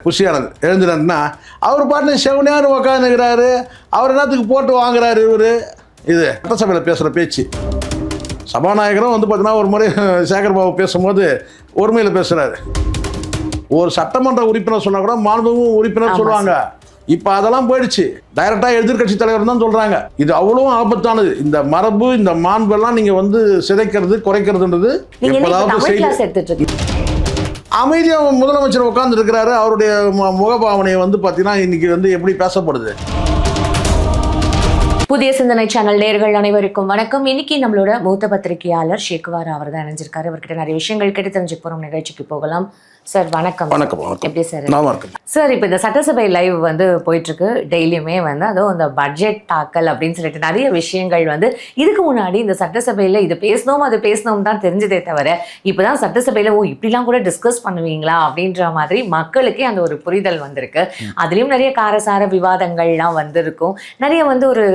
புஷியானது எழுந்துட்டாருன்னா அவர் பாட்டு செவனியார் உக்காந்துக்கிறாரு. அவர் என்னத்துக்கு போட்டு வாங்குறாரு இவர்? இது சட்டசபையில் பேசுகிற பேச்சு. சபாநாயகரும் வந்து பார்த்தீங்கன்னா ஒரு முறை சேகர்பாபு பேசும்போது ஒருமையில் பேசுகிறாரு. ஒரு சட்டமன்ற உறுப்பினர் சொன்னால் கூட மாண்புமிகு உறுப்பினர் சொல்லுவாங்க. இப்போ அதெல்லாம் போயிடுச்சு. டைரக்டாக எதிர்கட்சி தலைவர் தான் சொல்கிறாங்க. இது அவ்வளோ ஆபத்தானது. இந்த மரபு, இந்த மாண்பெல்லாம் நீங்கள் வந்து சிதைக்கிறது, குறைக்கிறதுன்றது எப்போதாவது அமைதியாக முதலமைச்சர் உட்கார்ந்து இருக்கிறாரு. அவருடைய முகபாவனையை வந்து பார்த்தீங்கன்னா இன்னைக்கு வந்து எப்படி பேசப்படுது? புதிய சிந்தனை சேனல் நேயர்கள் அனைவருக்கும் வணக்கம். இன்னைக்கு நம்மளோட மூத்த பத்திரிகையாளர் ஷேக்குவார் அவர் தான் இணைஞ்சிருக்காரு. அவர்கிட்ட நிறைய விஷயங்கள் கேட்டு தெரிஞ்சுக்க போறோம். நிகழ்ச்சிக்கு போகலாம். சார் வணக்கம். வணக்கம். எப்படி சார்? சார், இப்போ இந்த சட்டசபை லைவ் வந்து போயிட்டு இருக்கு. டெய்லியுமே வந்து அதுவும் இந்த பட்ஜெட் தாக்கல் அப்படின்னு சொல்லிட்டு நிறைய விஷயங்கள் வந்து இதுக்கு முன்னாடி இந்த சட்டசபையில இது பேசணும் அது பேசணும் தான் தெரிஞ்சதே தவிர இப்போதான் சட்டசபையில இப்படிலாம் கூட டிஸ்கஸ் பண்ணுவீங்களா அப்படின்ற மாதிரி மக்களுக்கே அந்த ஒரு புரிதல் வந்திருக்கு. அதுலயும் நிறைய காரசார விவாதங்கள்லாம் வந்திருக்கும். நிறைய வந்து ஒரு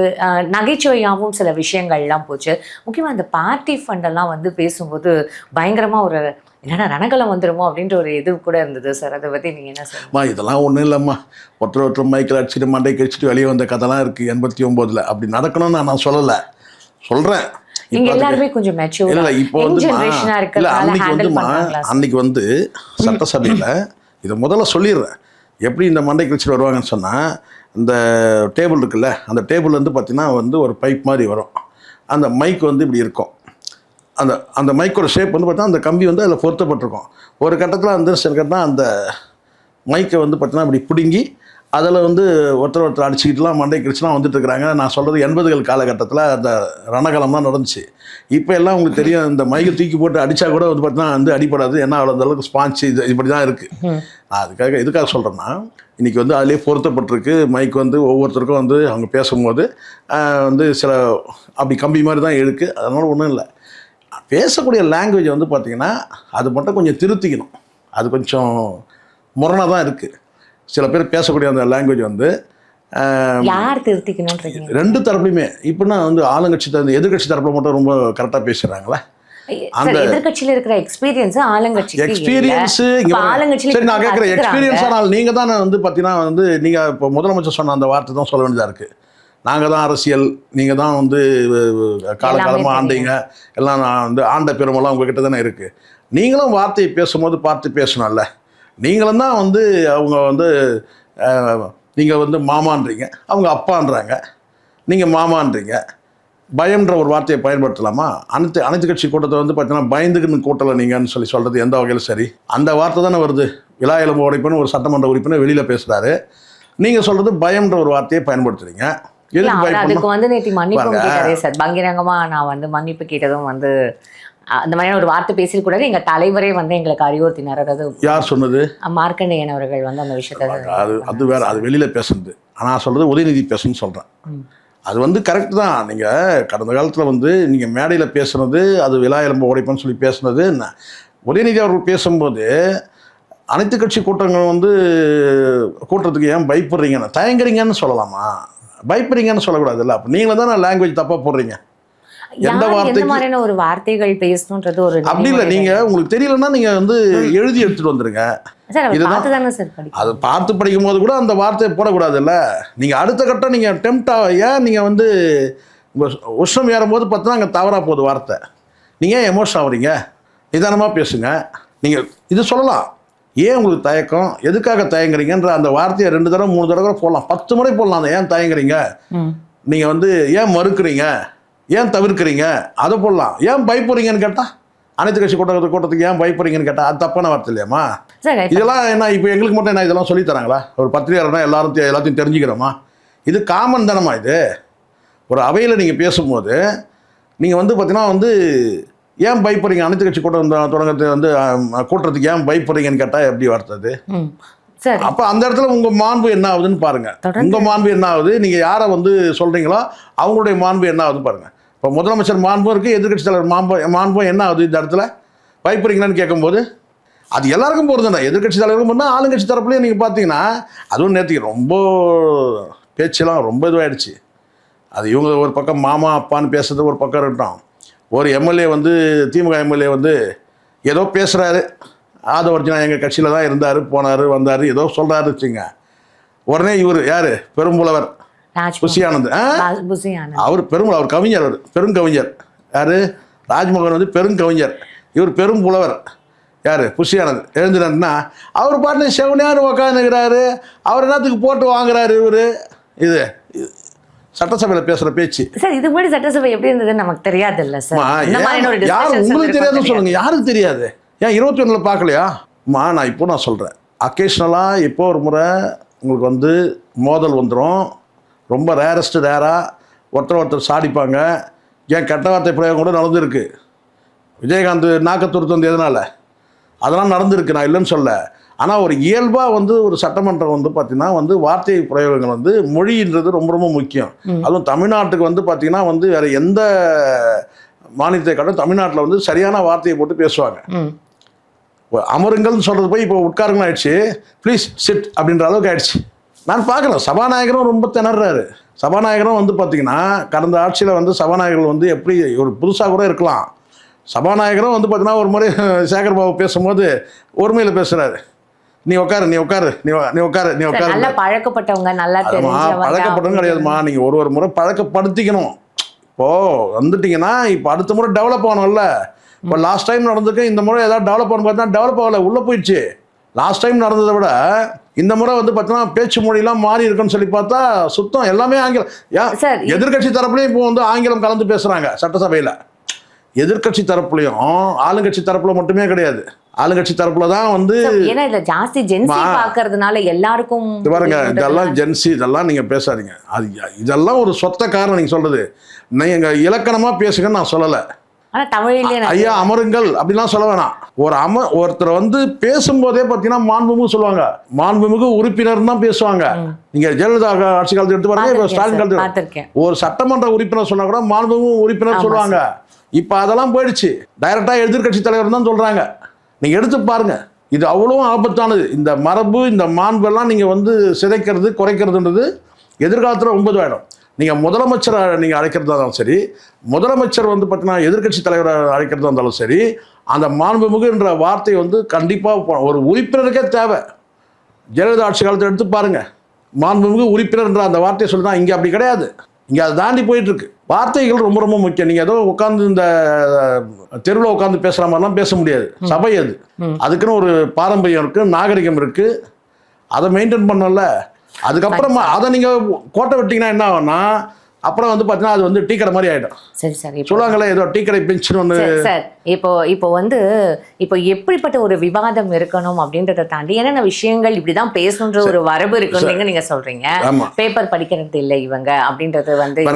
நகைச்சுவையாகவும் சில விஷயங்கள்லாம் போச்சு. முக்கியமாக இந்த பார்ட்டி ஃபண்டெல்லாம் வந்து பேசும்போது பயங்கரமாக ஒரு என்னடா ரணகலம் வந்துடுமோ அப்படின்ற ஒரு இது கூட இருந்தது சார். அதை பற்றி நீங்கள் என்ன சொல்லுமா? இதெல்லாம் ஒன்றும் இல்லைம்மா. ஒருத்தர் மைக்கில் அடிச்சுட்டு மண்டைக்கு அடிச்சுட்டு வெளியே வந்த கதைலாம் இருக்குது 89. அப்படி நடக்கணும்னு நான் சொல்லலை, சொல்கிறேன். நீங்க எல்லாருமே கொஞ்சம் மெச்சூர். இல்லை, இப்போ வந்து அன்னைக்கு வந்து சட்டசபையில் இதை முதல்ல சொல்லிடுறேன். எப்படி இந்த மண்டைக்கு வச்சுட்டு வருவாங்கன்னு சொன்னால், இந்த டேபிள் இருக்குல்ல, அந்த டேபிள் வந்து பார்த்திங்கன்னா வந்து ஒரு பைப் மாதிரி வரும். அந்த மைக் வந்து இப்படி இருக்கும். அந்த மைக்கோட ஷேப் வந்து பார்த்தா அந்த கம்பி வந்து அதில் பொருத்தப்பட்டிருக்கும். ஒரு கட்டத்தில் வந்து சில கட்டம் அந்த மைக்கை வந்து பார்த்தீங்கன்னா இப்படி பிடுங்கி அதில் வந்து ஒருத்தர் அடிச்சுக்கிட்டுலாம் மண்டை கிழிச்சுலாம் வந்துட்டு இருக்கிறாங்க. நான் சொல்கிறது 80கள் காலகட்டத்தில் அந்த ரணகலம்லாம் நடந்துச்சு. இப்போ எல்லாம் உங்களுக்கு தெரியும், இந்த மைக்கை தூக்கி போட்டு அடித்தா கூட வந்து பார்த்தீங்கன்னா வந்து அடிப்படாது. ஏன்னா அவ்வளோ அந்த அளவுக்கு ஸ்பான்ச்சு இது இப்படி தான் இருக்குது. நான் எதுக்காக சொல்கிறேன்னா, இன்றைக்கி வந்து அதிலே பொருத்தப்பட்டிருக்கு மைக் வந்து ஒவ்வொருத்தருக்கும் வந்து அவங்க பேசும்போது வந்து சில அப்படி கம்பி மாதிரி தான் இருக்குது. அதனால் ஒன்றும் இல்லை. பேசக்கூடிய லாங்குவேஜ் வந்து பார்த்திங்கன்னா அது மட்டும் கொஞ்சம் திருத்திக்கணும். அது கொஞ்சம் முரணாக தான் இருக்குது. சில பேர் பேசக்கூடிய அந்த லாங்குவேஜ் வந்து யார் திருத்திக்கணும்? ரெண்டு தரப்புலையுமே. இப்படின்னா வந்து ஆளுங்கட்சி எதிர்கட்சி தரப்பில் மட்டும் ரொம்ப கரெக்டாக பேசுகிறாங்களே. அந்த எதிர்கட்சியில் இருக்கிற எக்ஸ்பீரியன்ஸ் ஆளுங்கட்சி எக்ஸ்பீரியன்ஸு சரி, நான் கேட்குறேன் எக்ஸ்பீரியன்ஸ். ஆனால் நீங்கள் தானே வந்து பார்த்தீங்கன்னா வந்து நீங்கள் இப்போ முதலமைச்சர் சொன்ன அந்த வார்த்தை தான் சொல்ல வேண்டியதாக இருக்குது. நாங்கள் தான் அரசியல், நீங்கள் தான் வந்து காலகாலமாக ஆண்டீங்க, எல்லாம் நான் வந்து ஆண்ட பெருமெல்லாம் உங்ககிட்ட தானே இருக்குது. நீங்களும் வார்த்தையை பேசும்போது பார்த்து பேசணும்ல. நீங்களும் தான் வந்து அவங்க வந்து நீங்கள் வந்து மாமான்றீங்க, அவங்க அப்பான்றாங்க, நீங்கள் மாமான்றீங்க. பயம்ன்ற ஒரு வார்த்தையை பயன்படுத்தலாமா? அனைத்து கட்சி கூட்டத்தை வந்து பார்த்தீங்கன்னா பயந்துக்குன்னு கூட்டலை நீங்கன்னு சொல்கிறது எந்த வகையில் சரி? அந்த வார்த்தை தானே வருது. விழா எலும்பு உடைப்புன்னு ஒரு சட்டமன்ற உறுப்பினர் வெளியில் பேசுகிறாரு. நீங்கள் சொல்கிறது பயம்ன்ற ஒரு வார்த்தையை பயன்படுத்துறீங்க. அதுக்கு வந்து நேற்று மன்னிப்பு கேட்டதே சார். பகிரங்கமா நான் வந்து மன்னிப்பு கேட்டதும் வந்து அந்த மாதிரியான ஒரு வார்த்தை பேசிக்கூடாது. எங்க தலைவரே வந்து எங்களுக்கு அறிவுறுத்தினார். அதாவது யார் சொன்னது? மார்க்கண்டேயன் அவர்கள் வந்து அந்த விஷயத்த அது வேற, அது வெளியில பேசுறது. ஆனால் சொல்றது உதயநிதி பேசுன்னு சொல்றேன். அது வந்து கரெக்ட் தான். நீங்கள் கடந்த காலத்தில் வந்து நீங்கள் மேடையில் பேசுனது, அது விழா எலும்பு உடைப்புன்னு சொல்லி பேசுனது. உதயநிதி அவர்கள் பேசும்போது அனைத்து கட்சி கூட்டங்கள் வந்து கூட்டத்துக்கு ஏன் பயப்படுறீங்கன்னு தயங்குறீங்கன்னு சொல்லலாமா? பயப்படுறீங்கன்னு சொல்லக்கூடாது இல்லை. அப்போ நீங்களும் தான் லாங்குவேஜ் தப்பாக போடுறீங்க. எந்த மாதிரியான ஒரு வார்த்தைகள் பேசணுன்றது ஒரு அப்படி இல்லை. நீங்கள் உங்களுக்கு தெரியலன்னா நீங்கள் வந்து எழுதி எடுத்துகிட்டு வந்துடுங்க. அது பார்த்து படிக்கும் போது கூட அந்த வார்த்தையை போடக்கூடாதுல்ல. நீங்கள் அடுத்த கட்டம் நீங்கள் டெம்ப்டாக ஏன் நீங்கள் வந்து உஷ்ணம் ஏறும்போது பார்த்தா அங்கே தவறாக போகுது வார்த்தை. நீங்கள் ஏன் எமோஷன் ஆகுறீங்க? நிதானமாக பேசுங்க. நீங்கள் இது சொல்லலாம். ஏன் உங்களுக்கு தயக்கம், எதுக்காக தயங்குறீங்கன்ற அந்த வார்த்தையை 2 தடவை 3 தடவை போடலாம், 10 முறை போடலாம். அதை ஏன் தயங்குறீங்க, நீங்கள் வந்து ஏன் மறுக்கிறீங்க, ஏன் தவிர்க்கிறீங்க, அதை போடலாம். ஏன் பயப்படுறீங்கன்னு கேட்டால், அனைத்து கட்சி கூட்டத்துக்கு ஏன் பயப்படுறீங்கன்னு கேட்டால் அது தப்பான வார்த்தை இல்லையாம்மா? இதெல்லாம் என்ன இப்போ எங்களுக்கு மட்டும் என்ன இதெல்லாம் சொல்லித்தராங்களா? ஒரு பத்திரிகையாளர்னா எல்லாத்தையும் தெரிஞ்சுக்கிறோமா? இது காமன் தானம்மா. இது ஒரு அவையில் நீங்கள் பேசும்போது நீங்கள் வந்து பார்த்தீங்கன்னா வந்து ஏன் பயப்படுறீங்க, அனைத்து கட்சி கூட்டம் தொடங்கிறது வந்து கூட்டுறதுக்கு ஏன் பயப்படுறீங்கன்னு கேட்டால் எப்படி வார்த்தது? அப்போ அந்த இடத்துல உங்கள் மாண்பு என்ன ஆகுதுன்னு பாருங்கள். உங்கள் மாண்பு என்ன ஆகுது, நீங்கள் யாரை வந்து சொல்கிறீங்களோ அவங்களுடைய மாண்பு என்ன ஆகுதுன்னு பாருங்கள். இப்போ முதலமைச்சர் மாண்பும் இருக்குது, எதிர்கட்சி தலைவர் மாண்பும் என்ன ஆகுது இந்த இடத்துல? பயப்படுறீங்களான்னு கேட்கும்போது அது எல்லாருக்கும் போகிறதுண்ணா. எதிர்கட்சி தலைவருக்கும் பண்ணால் ஆளுங்கட்சி தரப்புலையும் நீங்கள் பார்த்தீங்கன்னா அதுவும் நேற்றுக்கு ரொம்ப பேச்செல்லாம் ரொம்ப இதுவாகிடுச்சு. அது இவங்க ஒரு பக்கம் மாமா அப்பான்னு பேசுறது ஒரு பக்கம் இருக்கட்டும். ஒரு எம்எல்ஏ வந்து திமுக எம்எல்ஏ வந்து ஏதோ பேசுகிறாரு, ஆதவர்ஜனா எங்கள் கட்சியில் தான் இருந்தார், போனார், வந்தார், ஏதோ சொல்கிறாரு வச்சுங்க. உடனே இவர் யார், பெரும்புலவர் புசி ஆனந்த். அவர் அவர் கவிஞர், அவர் பெருங்கவிஞர். யார், ராஜ்மோகன் வந்து பெருங்கவிஞர், இவர் பெரும்புலவர். யார், புசி ஆனந்த் எழுந்துனா அவர் பாட்டு செவனியார் உக்காந்துக்கிறாரு. அவர் என்னத்துக்கு போட்டு வாங்குறாரு இவர்? இது சட்டசபையில் பேசுகிற பேச்சு. சார் இதுக்கு முன்னாடி சட்டசபை எப்படி இருந்ததுன்னு நமக்கு தெரியாது இல்லை சார். யாரும் உங்களுக்கு தெரியாதுன்னு சொல்லுங்க, யாருக்கு தெரியாது? ஏன் 21 பார்க்கலையா? நான் சொல்கிறேன், அக்கேஷ்னலாக இப்போ ஒரு முறை உங்களுக்கு வந்து மோதல் வந்துடும். ரொம்ப ரேராக ஒருத்தர் சாடிப்பாங்க. ஏன் கெட்ட வார்த்தை பிரயோகம் கூட நடந்திருக்கு. விஜயகாந்த் நாக்கத்துருத்து வந்து எதனால் அதெல்லாம் நடந்திருக்கு, நான் இல்லைன்னு சொல்ல. ஆனால் ஒரு இயல்பாக வந்து ஒரு சட்டமன்றம் வந்து பார்த்திங்கன்னா வந்து வார்த்தை பிரயோகங்கள் வந்து மொழின்றது ரொம்ப ரொம்ப முக்கியம். அதுவும் தமிழ்நாட்டுக்கு வந்து பார்த்திங்கன்னா வந்து வேறு எந்த மாநிலத்தை காட்டும் தமிழ்நாட்டில் வந்து சரியான வார்த்தையை போட்டு பேசுவாங்க. அமருங்கள்னு சொல்கிறது போய் இப்போ உட்காருங்கன்னு ஆயிடுச்சு, ப்ளீஸ் சிட் அப்படின்ற அளவுக்கு ஆயிடுச்சு. நான் பார்க்குறேன் சபாநாயகரும் ரொம்ப திணறாரு. சபாநாயகரும் வந்து பார்த்திங்கன்னா கடந்த ஆட்சியில் வந்து சபாநாயகர்கள் வந்து எப்படி ஒரு புதுசாக கூட இருக்கலாம். சபாநாயகரும் வந்து பார்த்தீங்கன்னா ஒரு முறை சேகர் பாபு பேசும்போது ஒருமையில் பேசுகிறாரு, நீ உட்காரு நீ உட்காரு நீ உட்காரு நீ உட்காரு. நல்லா பழக்கப்பட்டவங்க, நல்லா பழக்கப்பட்டவங்க கிடையாதுமா, நீங்கள் ஒரு முறை பழக்கப்படுத்திக்கணும். இப்போது வந்துட்டிங்கன்னா இப்போ அடுத்த முறை டெவலப் ஆகணும்ல. இப்போ லாஸ்ட் டைம் நடந்துருக்கு, இந்த முறை ஏதாவது டெவலப் ஆகணும் பார்த்தா டெவலப் ஆகலை, உள்ளே போயிடுச்சு. லாஸ்ட் டைம் நடந்ததை விட இந்த முறை வந்து பார்த்தீங்கன்னா பேச்சு மொழியெல்லாம் மாறி இருக்குன்னு சொல்லி பார்த்தா சுத்தம் எல்லாமே ஆங்கிலம். ஏன் எதிர்கட்சி தரப்புலையும் இப்போ வந்து ஆங்கிலம் கலந்து பேசுகிறாங்க சட்டசபையில். எதிர்கட்சி தரப்புலையும் ஆளுங்கட்சி தரப்புல மட்டுமே கிடையாது, ஆளுங்கட்சி தரப்புல தான் வந்து ஜாஸ்தி ஜென்சி பார்க்கறதுனால எல்லாருக்கும் பாருங்க. இதெல்லாம் ஜென்சி, இதெல்லாம் நீங்கள் பேசாதீங்க. அது இதெல்லாம் ஒரு சொத்த காரணம். நீங்கள் சொல்கிறது நீங்கள் இலக்கணமாக பேசுங்கன்னு நான் சொல்லலை. ஐயா அமருங்கள் அப்படிலாம் சொல்ல வேணாம். ஒருத்தர் வந்து பேசும்போதே பார்த்தீங்கன்னா மாண்புமிகு சொல்லுவாங்க, மாண்புமிகு உறுப்பினர் தான் பேசுவாங்க. நீங்க ஜெயலலிதா ஆட்சி காலத்தை எடுத்து பாருங்க, ஸ்டாலின் காலத்து ஒரு சட்டமன்ற உறுப்பினர் சொன்னா கூட மாண்புமிகு உறுப்பினர் சொல்லுவாங்க. இப்போ அதெல்லாம் போயிடுச்சு, டைரக்டா எதிர்கட்சி தலைவர் தான் சொல்றாங்க. நீங்க எடுத்து பாருங்க, இது அவ்வளோ ஆபத்தானது. இந்த மரபு, இந்த மாண்பு எல்லாம் நீங்க வந்து சிதைக்கிறது, குறைக்கிறதுன்றது எதிர்காலத்தில் ரொம்ப ஆயிடும். நீங்கள் முதலமைச்சரை நீங்கள் அழைக்கிறதா இருந்தாலும் சரி, முதலமைச்சர் வந்து பார்த்தீங்கன்னா எதிர்கட்சி தலைவரை அழைக்கிறதா இருந்தாலும் சரி, அந்த மாண்புமிகுன்ற வார்த்தை வந்து கண்டிப்பாக ஒரு உறுப்பினருக்கே தேவை. ஜெயலலிதா ஆட்சி காலத்தை எடுத்து பாருங்கள், மாண்புமிகு உறுப்பினர்ன்ற அந்த வார்த்தையை சொல்லி தான். இங்கே அப்படி கிடையாது, இங்கே அதை தாண்டி போயிட்டுருக்கு. வார்த்தைகள் ரொம்ப ரொம்ப முக்கியம். நீங்கள் ஏதோ உட்காந்து இந்த தெருவில் உட்காந்து பேசுகிற மாதிரிலாம் பேச முடியாது. சபை அது, அதுக்குன்னு ஒரு பாரம்பரியம் இருக்குது, நாகரிகம் இருக்குது, அதை மெயின்டைன் பண்ணல. அதுக்கப்புறமா அதை நீங்கள் கோட்டை விட்டீங்கன்னா என்ன ஆகும்னா அப்புறம் வந்து பார்த்தீங்கன்னா அது வந்து டீ கடை மாதிரி ஆகிடும். சரி சரி, சொல்லுவாங்களே ஏதோ டீ கடை பெஞ்சுன்னு ஒன்று. சார் இப்போ வந்து இப்போ எப்படிப்பட்ட ஒரு விவாதம் இருக்கணும் அப்படின்றத தாண்டி என்னென்ன விஷயங்கள் இப்படிதான் பேசணுன்ற ஒரு வரம்பு இருக்கணும் நீங்க சொல்றீங்க. பேப்பர் படிக்கிறது இல்லை இவங்க அப்படின்றது வந்து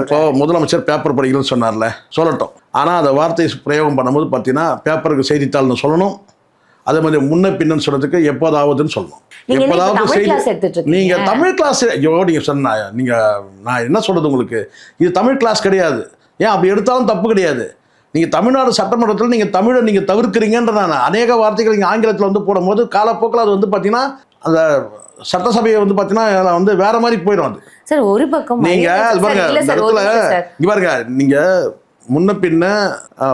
இப்போ முதலமைச்சர் பேப்பர் படிக்கணும்னு சொன்னார்ல, சொல்லட்டும். ஆனால் அந்த வார்த்தை பிரயோகம் பண்ணும்போது பார்த்தீங்கன்னா பேப்பருக்கு செய்தித்தாள்னு சொல்லணும், அதே மாதிரி முன்ன பின்னு சொல்றதுக்கு எப்போதாவதுன்னு சொல்லணும். எப்போதாவது நீங்க தமிழ் கிளாஸ் நீங்க சொன்ன நீங்க நான் என்ன சொல்றது உங்களுக்கு, இது தமிழ் கிளாஸ் கிடையாது. ஏன் அப்படி எடுத்தாலும் தப்பு கிடையாது. நீங்க தமிழ்நாடு சட்டமன்றத்தில் நீங்க தமிழை நீங்க தவிர்க்கிறீங்கன்ற நான் அநேக வார்த்தைகள் நீங்க ஆங்கிலத்தில் வந்து போடும்போது காலப்போக்கில் அது வந்து பார்த்தீங்கன்னா அந்த சட்டசபையை வந்து பார்த்தீங்கன்னா வந்து வேற மாதிரி போயிடும். அது சார் ஒரு பக்கம் நீங்க பாருங்க இந்த இடத்துல இங்க பாருங்க, நீங்க முன்ன பின்ன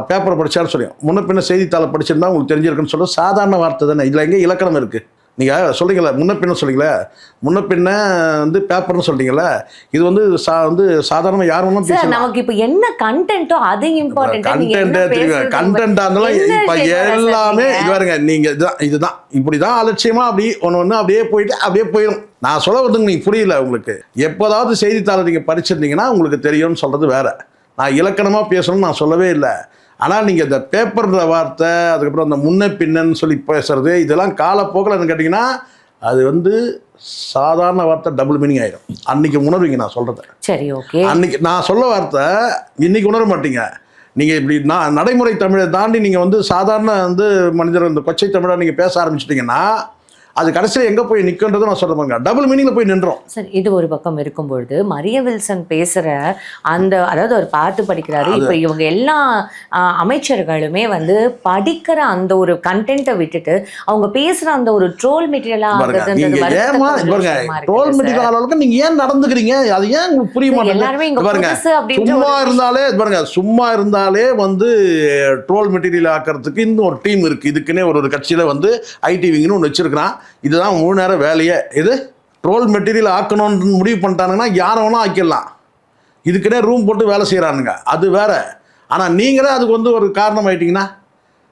பேப்பரை படித்தாலும் சொல்லியும் முன்ன பின்ன செய்தித்தாளை படிச்சிருந்தா உங்களுக்கு தெரிஞ்சிருக்குன்னு சொல்ல சாதாரண வார்த்தை தானே. இதில் எங்கே இலக்கணம் இருக்குது? நீங்கள் சொல்கிறீங்களே முன்ன பின்ன சொல்கிறீங்களே, முன்ன பின்ன வந்து பேப்பர்னு சொல்கிறீங்களே, இது வந்து சாதாரணமாக யார் வேணும் பேசலாம். நமக்கு இப்போ என்ன கண்டென்ட்டோ அது இம்பார்ட்டன்ட். கண்டென்ட்டே தெரியும், கண்டென்ட்டாக இருந்தாலும் இப்போ எல்லாமே இது பாருங்க, நீங்கள் இதுதான் இப்படி தான் அலட்சியமாக அப்படி ஒன்று அப்படியே போயிட்டு அப்படியே போயிடும். நான் சொல்ல வந்துங்க நீங்கள் புரியல உங்களுக்கு. எப்போதாவது செய்தித்தாளை நீங்கள் படிச்சிருந்தீங்கன்னா உங்களுக்கு தெரியும்னு சொல்கிறது வேறு. நான் இலக்கணமாக பேசணும்னு நான் சொல்லவே இல்லை. ஆனால் நீங்கள் இந்த பேப்பர்ன்ற வார்த்தை, அதுக்கப்புறம் அந்த முன்ன பின்னன்னு சொல்லி பேசுறது, இதெல்லாம் காலப்போக்கில் என்ன கேட்டிங்கன்னா அது வந்து சாதாரண வார்த்தை டபுள் மீனிங் ஆகிடும். அன்றைக்கி உணர்வீங்க நான் சொல்கிறத. சரி ஓகே, அன்றைக்கி நான் சொல்ல வார்த்தை இன்றைக்கி உணர மாட்டீங்க. நீங்கள் இப்படி நடைமுறை தமிழை தாண்டி நீங்கள் வந்து சாதாரண வந்து மனிதர் இந்த கொச்சை தமிழை நீங்கள் பேச ஆரம்பிச்சிட்டிங்கன்னா அது கடைசியில் எங்கே போய் நிற்கின்றதை நான் சொல்கிறேன், டபுள் மீனிங்கில் போய் நின்றோம். சார் இது ஒரு பக்கம் இருக்கும் பொழுது மரிய வில்சன் பேசுகிற அந்த, அதாவது அவர் பார்த்து படிக்கிறாரு, இப்போ இவங்க எல்லா அமைச்சர்களுமே வந்து படிக்கிற அந்த ஒரு கண்டென்ட்டை விட்டுட்டு அவங்க பேசுகிற அந்த ஒரு ட்ரோல் மெட்டீரியலாக ட்ரோல் மெட்டீரியல் அளவுக்கு நீங்கள் ஏன் நடந்துக்கிறீங்க, அது ஏன் உங்களுக்கு புரிய மாட்டேங்குது. எல்லாருமே பாருங்க, சும்மா இருந்தாலே வந்து ட்ரோல் மெட்டீரியல் ஆக்கிறதுக்கு இன்னும் ஒரு டீம் இருக்குது. இதுக்குன்னே ஒரு கட்சியில் வந்து ஐடி விங்னு ஒன்று வச்சிருக்கிறான். இதுதான் முழு நேரம் வேலையே. இது ட்ரோல் மெட்டீரியல் ஆக்கணும்னு முடிவு பண்ணிட்டானுங்கன்னா யாரை வேணா ஆக்கிடலாம். இதுக்குன்னே ரூம் போட்டு வேலை செய்கிறானுங்க, அது வேற. ஆனால் நீங்களே அதுக்கு வந்து ஒரு காரணம் ஆயிட்டீங்கன்னா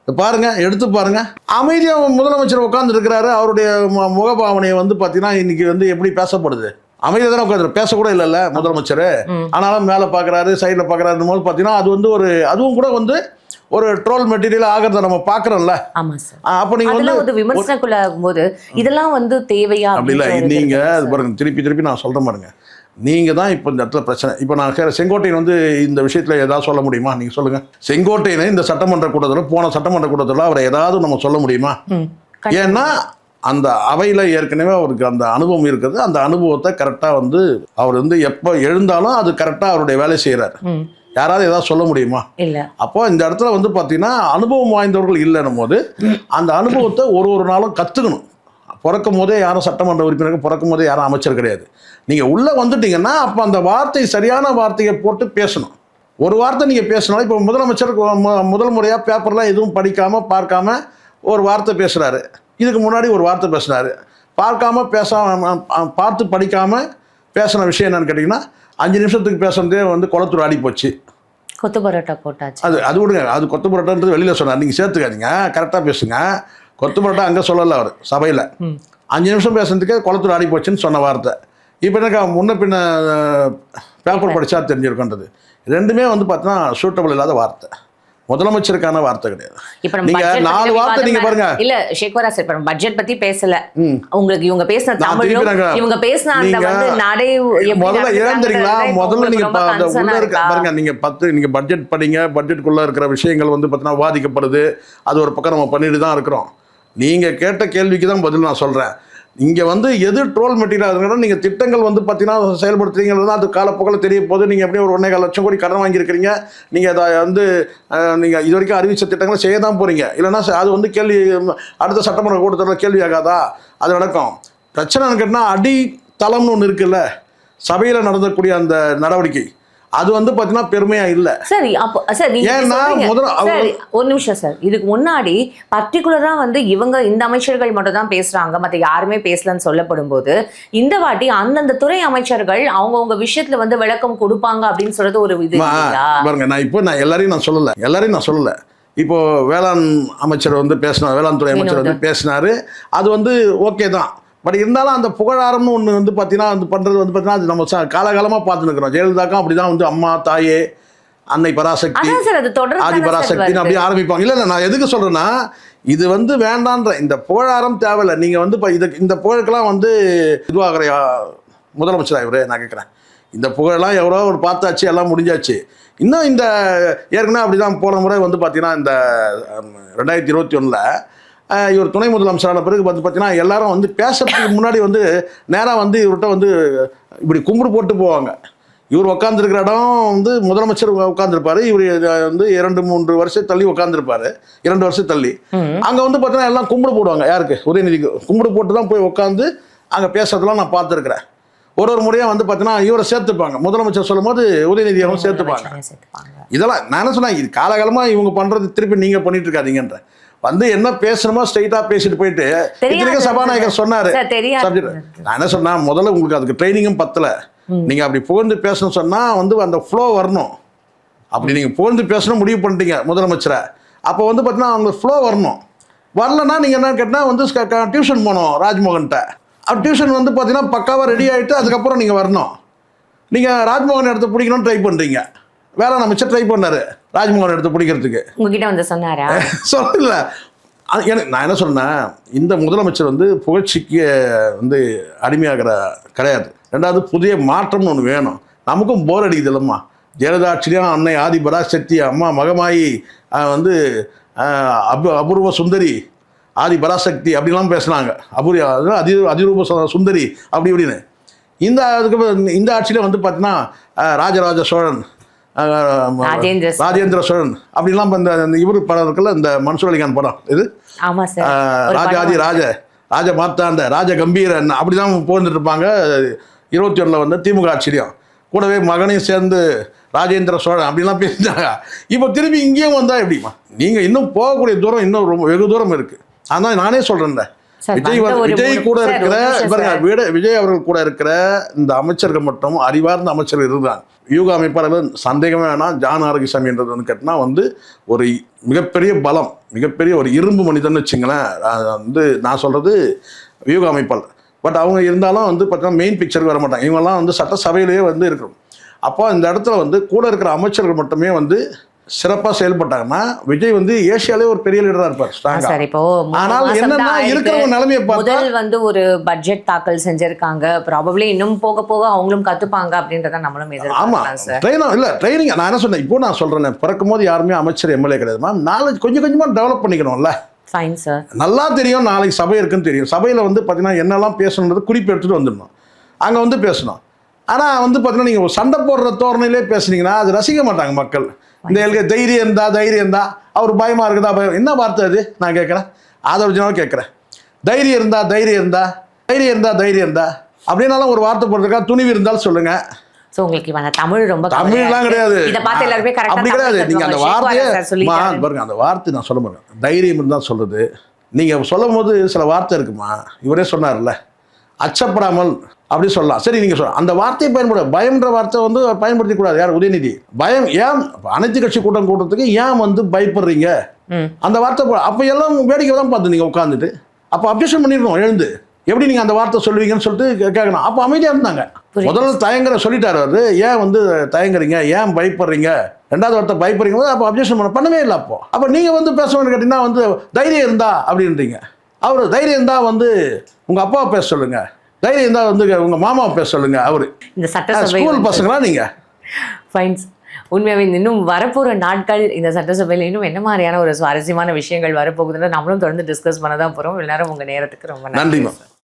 பாருங்க, எடுத்து பாருங்க. அமைதியாக முதலமைச்சர் உட்காந்துருக்கிறாரு, அவருடைய முகபாவனையை வந்து பார்த்தீங்கன்னா இன்னைக்கு வந்து எப்படி பேசப்படுது. அமைதியாக தானே உட்காந்து, பேசக்கூட இல்லைல்ல முதலமைச்சர். ஆனாலும் மேலே பார்க்குறாரு, சைடில் பார்க்குறாரு போது பார்த்தீங்கன்னா அது வந்து ஒரு, அதுவும் கூட வந்து ஒரு ட்ரோல் மெட்டீரியல் ஆகிறத நம்ம பார்க்குறோம்ல. அப்போ நீங்கள் வந்து விமர்சனக்குள்ள ஆகும்போது இதெல்லாம் வந்து தேவையா அப்படி இல்லை. நீங்கள் பாருங்க, திருப்பி நான் சொல்கிறேன் பாருங்க, நீங்கள் தான் இப்போ இந்த இடத்துல பிரச்சனை. இப்போ நான் செங்கோட்டையன் வந்து இந்த விஷயத்தில் ஏதாவது சொல்ல முடியுமா? நீங்கள் சொல்லுங்கள். செங்கோட்டையனை இந்த சட்டமன்ற கூட்டத்தில், போன சட்டமன்ற கூட்டத்தில் அவரை ஏதாவது நம்ம சொல்ல முடியுமா? ஏன்னா அந்த அவையில் ஏற்கனவே அவருக்கு அந்த அனுபவம் இருக்குது. அந்த அனுபவத்தை கரெக்டாக வந்து அவர் வந்து எப்போ எழுந்தாலும் அது கரெக்டாக அவருடைய வேலை செய்கிறார். யாராவது ஏதாவது சொல்ல முடியுமா? இல்லை. அப்போ இந்த இடத்துல வந்து பார்த்தீங்கன்னா அனுபவம் வாய்ந்தவர்கள் இல்லைன்னும் போது அந்த அனுபவத்தை ஒரு நாளும் கற்றுக்கணும். பிறக்கும் போதே யாரும் சட்டமன்ற உறுப்பினர்கள், பிறக்கும் போதே யாரும் அமைச்சர் கிடையாது. நீங்கள் உள்ளே வந்துட்டீங்கன்னா அப்போ அந்த வார்த்தை, சரியான வார்த்தையை போட்டு பேசணும். ஒரு வார்த்தை நீங்கள் பேசினாலும், இப்போ முதலமைச்சர் முதல் முறையாக பேப்பர்லாம் எதுவும் படிக்காமல் பார்க்காம ஒரு வார்த்தை பேசுகிறாரு. இதுக்கு முன்னாடி ஒரு வார்த்தை பேசுனாரு, பார்த்து படிக்காமல் பேசின விஷயம் என்னன்னு கேட்டிங்கன்னா 5 நிமிஷத்துக்கு பேசுறதே வந்து குளத்தூர் ஆடி போச்சு. கொத்து பரோட்டா போட்டாச்சு. அது விடுங்க, அது கொத்து பரோட்டான்றது வெளியில் சொன்னார். நீங்கள் சேர்த்துக்காதீங்க, கரெக்டாக பேசுங்க. கொத்து பரோட்டா அங்கே சொல்லலை அவர் சபையில். 5 நிமிஷம் பேசுறதுக்கே குளத்தூர் ஆடி போச்சுன்னு சொன்ன வார்த்தை. இப்போ எனக்கு முன்ன பின்ன பேப்பர் படித்தா தெரிஞ்சிருக்கின்றது. ரெண்டுமே வந்து பார்த்தீங்கன்னா சூட்டபிள் இல்லாத வார்த்தை, முதலமைச்சருக்கான வார்த்தை கிடையாது. நீங்க 4 வார்த்தை நீங்க பாருங்க. இல்ல ஷேக்வரா சார், இப்ப பட்ஜெட் பத்தி பேசல. உங்களுக்கு இவங்க பேசின தமிழும் இவங்க பேசின அந்த வந்து நடை முதல்ல ஏன் தெரியுங்களா? முதல்ல நீங்க உள்ள இருக்க பாருங்க, நீங்க பட்ஜெட் படிங்க. பட்ஜெட்டுக்குள்ள இருக்கிற விஷயங்கள் வந்து பார்த்தீங்கன்னா விவாதிக்கப்படுது. அது ஒரு பக்கம் நம்ம பண்ணிட்டு தான் இருக்கிறோம். நீங்க கேட்ட கேள்விக்கு தான் பதில் நான் சொல்றேன். இங்கே வந்து எது ட்ரோல் மெட்டீரியல் ஆகுதுன்னா, நீங்கள் திட்டங்கள் வந்து பார்த்தீங்கன்னா செயல்படுத்துறீங்கன்னா அது காலப்போக்கில் தெரிய போது. நீங்கள் எப்படியும் ஒரு 1.25 லட்சம் கோடி கடன் வாங்கியிருக்கிறீங்க. நீங்கள் அதை வந்து நீங்கள் இது வரைக்கும் அறிவித்த திட்டங்களை செய்ய தான் போகிறீங்க. இல்லைன்னா அது வந்து கேள்வி, அடுத்த சட்டமன்ற கூட்டத்தில் கேள்வி ஆகாதா? அது நடக்கும். பிரச்சனைன்னு கேட்டால் அடித்தளம்னு ஒன்று இருக்குல்ல, சபையில் நடந்தக்கூடிய அந்த நடவடிக்கை, அது வந்து பார்த்தீங்கன்னா பெருமையாக இல்லை. சரி, அப்போ சார் ஒரு நிமிஷம் சார், இதுக்கு முன்னாடி பர்டிகுலராக வந்து இவங்க இந்த அமைச்சர்கள் மட்டும் தான் பேசுகிறாங்க, மற்ற யாருமே பேசலன்னு சொல்லப்படும் போது இந்த வாட்டி அந்தந்த துறை அமைச்சர்கள் அவங்கவுங்க விஷயத்தில் வந்து விளக்கம் கொடுப்பாங்க அப்படின்னு சொல்றது ஒரு இது பாருங்க. நான் எல்லாரையும் நான் சொல்லலை. இப்போ வேளாண் அமைச்சர் வந்து பேசினார், வேளாண் துறை அமைச்சர் வந்து பேசினாரு. அது வந்து ஓகே தான். பட் இருந்தாலும் அந்த புகழாரம்னு ஒன்று வந்து பார்த்தீங்கன்னா வந்து பண்ணுறது வந்து பார்த்தீங்கன்னா அது நம்ம காலகாலமாக பார்த்துன்னு இருக்கிறோம். ஜெயலலிதாக்கும் அப்படி தான் வந்து அம்மா, தாயே, அன்னை பராசக்தி, ஆதி பராசக்தின்னு அப்படி ஆரம்பிப்பாங்க. இல்லை, நான் எதுக்கு சொல்கிறேன்னா, இது வந்து வேண்டான்ற இந்த புகழாரம் தேவையில்லை. நீங்கள் வந்து இப்போ இந்த புகழுக்கெல்லாம் வந்து இதுவாகிற முதலமைச்சர் இவரே நான் கேட்குறேன். இந்த புகழெல்லாம் எவ்வளோ ஒரு பார்த்தாச்சு, எல்லாம் முடிஞ்சாச்சு. இன்னும் இந்த ஏற்கனவே அப்படி தான் போன முறை வந்து பார்த்தீங்கன்னா இந்த 2021 இவர் துணை முதலமைச்சரான பிறகு வந்து பார்த்தீங்கன்னா எல்லாரும் வந்து பேசுறதுக்கு முன்னாடி வந்து நேராக வந்து இவர்கிட்ட வந்து இப்படி கும்பிடு போட்டு போவாங்க. இவர் உட்காந்துருக்கிற இடம் வந்து முதலமைச்சர் உட்காந்துருப்பாரு, இவர் வந்து 2-3 வருஷம் தள்ளி உட்காந்துருப்பாரு, 2 வருஷம் தள்ளி. அங்கே வந்து பார்த்தீங்கன்னா எல்லாம் கும்பிடு போடுவாங்க. யாருக்கு? உதயநிதிக்கு கும்பிடு போட்டு தான் போய் உட்காந்து அங்கே பேசுறதுலாம் நான் பார்த்துருக்குறேன். ஒரு முறையாக வந்து பார்த்தீங்கன்னா இவரை சேர்த்துப்பாங்க, முதலமைச்சர் சொல்லும் போது உதயநிதியாகவும் சேர்த்துப்பாங்க. இதெல்லாம் நான் என்ன சொன்னேன், இது காலகாலமாக இவங்க பண்ணுறது திருப்பி நீங்கள் பண்ணிட்டு இருக்காதீங்கன்ற. வந்து என்ன பேசணுமோ ஸ்ட்ரைட்டாக பேசிட்டு போயிட்டு சபாநாயகர் சொன்னார். நான் என்ன சொன்னேன், முதல்ல உங்களுக்கு அதுக்கு ட்ரைனிங்கும் பத்தலை. நீங்கள் அப்படி புகழ்ந்து பேசணும்னு சொன்னால் வந்து அந்த ஃப்ளோ வரணும். அப்படி நீங்கள் புகழ்ந்து பேசணும் முடிவு பண்ணிட்டீங்க முதலமைச்சரை, அப்போ வந்து பார்த்தீங்கன்னா அவங்க ஃப்ளோ வரணும். வரலன்னா நீங்கள் என்ன கேட்டால் வந்து டியூஷன் போகணும் ராஜ்மோகன்கிட்ட. டியூஷன் வந்து பார்த்தீங்கன்னா பக்காவாக ரெடி ஆகிட்டு அதுக்கப்புறம் நீங்கள் வரணும். நீங்கள் ராஜ்மோகன் இடத்த பிடிக்கணும்னு ட்ரை பண்ணுறீங்க. வேளாண் அமைச்சர் ட்ரை பண்ணாரு ராஜ்மோகன் எடுத்து பிடிக்கிறதுக்கு. உங்ககிட்ட வந்து சொன்னாரா? சொல்லல. எனக்கு நான் என்ன சொன்னேன், இந்த முதலமைச்சர் வந்து புகழ்ச்சிக்கு வந்து அடிமையாகிற கிடையாது. ரெண்டாவது புதிய மாற்றம்னு ஒன்று வேணும். நமக்கும் போர் அடிக்குது இல்லைம்மா. ஜெயலலிதா ஆட்சியிலும் அன்னை ஆதி பராசக்தி, அம்மா மகமாயி, வந்து அபூர்வ சுந்தரி, ஆதி பராசக்தி அப்படிலாம் பேசுனாங்க. அபூரி அதிரூப சுந்தரி அப்படி இப்படின்னு. இந்த ஆட்சியில் வந்து பார்த்தீங்கன்னா ராஜராஜ சோழன், ராஜேந்திர சோழன் அப்படிலாம் இந்த இவர் படம் இருக்குல்ல, இந்த மன்சூர் அலிகான் படம் இது, ராஜ மார்த்தாண்ட ராஜ கம்பீரன் அப்படிதான் போந்துட்டு இருப்பாங்க. 21 வந்து திமுக ஆட்சியிலையும் கூடவே மகனையும் சேர்ந்து ராஜேந்திர சோழன் அப்படிலாம் பேசினாங்க. இப்போ திரும்பி இங்கேயும் வந்தால் எப்படிமா? நீங்கள் இன்னும் போகக்கூடிய தூரம் இன்னும் ரொம்ப வெகு தூரம் இருக்குது. அதான் நானே சொல்கிறேன், விஜய் கூட இருக்கிற விஜய் அவர்கள் கூட இருக்கிற இந்த அமைச்சர்கள் மட்டும் அறிவார்ந்த அமைச்சர்கள் இருந்தாங்க. யூகா அமைப்பாளர்கள் சந்தேகமே வேணாம். ஜான் ஆரோக்கியசாமின்றது வந்து கேட்டினா வந்து ஒரு மிகப்பெரிய பலம், மிகப்பெரிய ஒரு இரும்பு மனிதன் வச்சுங்களேன். வந்து நான் சொல்கிறது யூகா அமைப்பாளர். பட் அவங்க இருந்தாலும் வந்து பார்த்தீங்கன்னா மெயின் பிக்சருக்கு வர மாட்டாங்க. இவங்கெல்லாம் வந்து சட்டசபையிலேயே வந்து இருக்கணும். அப்போ இந்த இடத்துல வந்து கூட இருக்கிற அமைச்சர்கள் மட்டுமே வந்து சிறப்பாக செயல்பட்டாங்கன்னா விஜய் வந்து ஏசியாலே ஒரு பெரிய லீடராக இருப்பார். ஆனால் என்னன்னா இருக்கிறவங்க நிலைமையை முதல் வந்து ஒரு பட்ஜெட் தாக்கல் செஞ்சிருக்காங்க. ப்ராபப்ளி இன்னும் போக போக அவங்களும் கத்துப்பாங்க அப்படின்றத நம்மளும் ட்ரைனிங் நான் என்ன சொன்னேன், இப்போ நான் சொல்றேன், பிறக்கும் போது யாருமே அமைச்சர் எம்எல்ஏ கிடையாதுமா. நாளைக்கு கொஞ்சம் கொஞ்சமாக டெவலப் பண்ணிக்கணும்ல. நல்லா தெரியும், நாளைக்கு சபை இருக்குன்னு தெரியும். சபையில் வந்து பார்த்தீங்கன்னா என்னெல்லாம் பேசணுன்றது குறிப்பு எடுத்துகிட்டு வந்துடணும், அங்கே வந்து பேசணும். ஆனால் வந்து பார்த்தீங்கன்னா நீங்கள் சண்டை போடுற தோரணையிலே பேசுனீங்கன்னா அது ரசிக்க மாட்டாங்க மக்கள். இந்த தைரியம் இருந்தா அவர் பயமாக இருக்குதா, பயம் என்ன வார்த்தை அது நான் கேட்குறேன், ஆதரவு கேட்குறேன். தைரியம் இருந்தா அப்படின்னாலும் ஒரு வார்த்தை போடுறதுக்கா துணிவு இருந்தாலும் சொல்லுங்க. தமிழ்லாம் கிடையாது, அப்படி கிடையாது. நீங்கள் அந்த வார்த்தையை பாருங்க, அந்த வார்த்தை நான் சொல்ல மாட்டேன். தைரியம் இருந்தால் சொல்றது. நீங்கள் சொல்லும் போது சில வார்த்தை இருக்குமா, இவரே சொன்னார்ல, அச்சப்படாமல் அப்படி சொல்லலாம். சரி, நீங்கள் சொல்ல அந்த வார்த்தையை பயன்பட, பயம்ன்ற வார்த்தை வந்து பயன்படுத்தி கூடாது. யார்? உதயநிதி. பயம் ஏன் அனைத்து கட்சி கூட்டம் கூட்டத்துக்கு ஏன் வந்து பயப்படுறீங்க அந்த வார்த்தை? அப்போ எல்லாம் வேடிக்கை தான் பார்த்து நீங்கள் உட்காந்துட்டு அப்போ அப்ஜெக்ஷன் பண்ணிடணும். எழுந்து எப்படி நீங்கள் அந்த வார்த்தை சொல்லுவீங்கன்னு சொல்லிட்டு கேட்கணும். அப்போ அமைதியாக இருந்தாங்க. முதல்ல தயங்குற சொல்லிட்டாரு அவரு, ஏன் வந்து தயங்குறீங்க, ஏன் பயப்படுறீங்க, ரெண்டாவது வார்த்தை பயப்படுறீங்க, அப்போ அப்ஜெக்ஷன் பண்ணவே இல்லை. அப்போ நீங்கள் வந்து பேசணும்னு கேட்டிங்கன்னா வந்து தைரியம் இருந்தா அப்படின்றீங்க. அவர் தைரியம் இருந்தா வந்து உங்கள் அப்பாவை பேச சொல்லுங்க, தைரியம் இருந்தால் வந்து உங்கள் மாமாவை பேச சொல்லுங்க. அவரு இந்த ஸ்கூல் பசங்களா நீங்கள்? உண்மையாகவே இன்னும் வரப்போகிற நாட்கள் இந்த சட்டசபையில் இன்னும் என்ன மாதிரியான ஒரு சுவாரஸ்யமான விஷயங்கள் வரப்போகுதுன்னு நம்மளும் தொடர்ந்து டிஸ்கஸ் பண்ண தான் போகிறோம். எல்லாரும் உங்கள் நேரத்துக்கு ரொம்ப நன்றி.